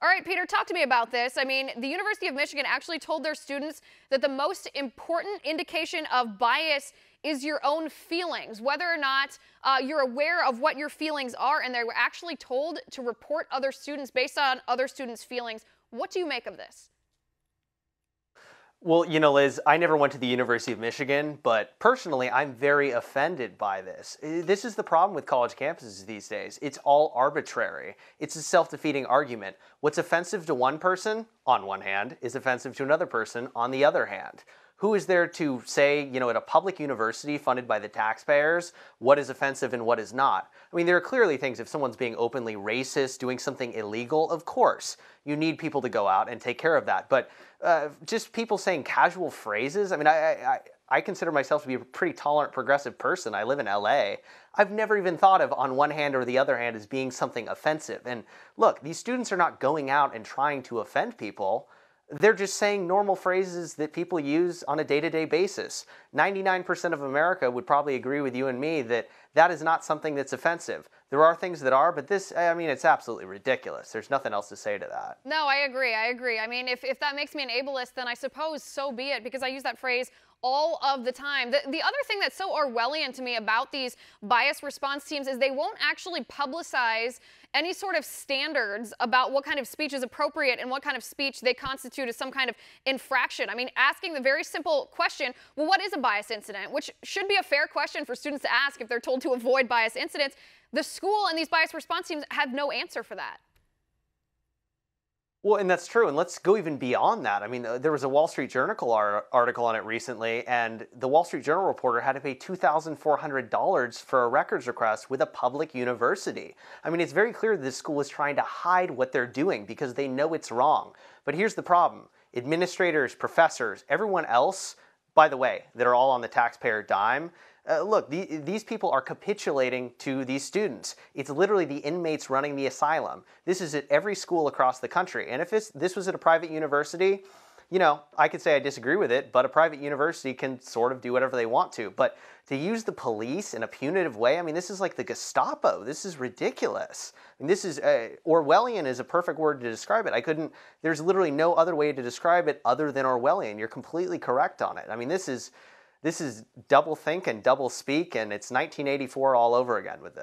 All right, Peter, talk to me about this. I mean, the University of Michigan actually told their students that the most important indication of bias is your own feelings, whether or not you're aware of what your feelings are, and they were actually told to report other students based on other students' feelings. What do you make of this? Well, Liz, I never went to the University of Michigan, but personally, I'm very offended by this. This is the problem with college campuses these days. It's all arbitrary. It's a self-defeating argument. What's offensive to one person, on one hand, is offensive to another person, on the other hand. Who is there to say, at a public university funded by the taxpayers, what is offensive and what is not? I mean, there are clearly things, if someone's being openly racist, doing something illegal, of course, you need people to go out and take care of that. But just people saying casual phrases, I mean, I consider myself to be a pretty tolerant, progressive person. I live in LA. I've never even thought of on one hand or the other hand as being something offensive. And look, these students are not going out and trying to offend people. They're just saying normal phrases that people use on a day-to-day basis. 99% of America would probably agree with you and me that that is not something that's offensive. There are things that are, but this, I mean, it's absolutely ridiculous. There's nothing else to say to that. No, I agree. I agree. I mean, if that makes me an ableist, then I suppose so be it, because I use that phrase all of the time. The other thing that's so Orwellian to me about these bias response teams is they won't actually publicize any sort of standards about what kind of speech is appropriate and what kind of speech they constitute as some kind of infraction. I mean, asking the very simple question, well, what is a bias incident? Which should be a fair question for students to ask if they're told to avoid bias incidents. The school and these bias response teams have no answer for that. Well, and that's true. And let's go even beyond that. I mean, there was a Wall Street Journal article on it recently, and the Wall Street Journal reporter had to pay $2,400 for a records request with a public university. I mean, it's very clear that this school is trying to hide what they're doing because they know it's wrong. But here's the problem. Administrators, professors, everyone else, by the way, that are all on the taxpayer dime, look, these people are capitulating to these students. It's literally the inmates running the asylum. This is at every school across the country. And if this was at a private university, I could say I disagree with it, but a private university can sort of do whatever they want to. But to use the police in a punitive way, I mean, this is like the Gestapo. This is ridiculous. I mean, this is, Orwellian is a perfect word to describe it. There's literally no other way to describe it other than Orwellian. You're completely correct on it. I mean, this is double think and double speak, and it's 1984 all over again with this.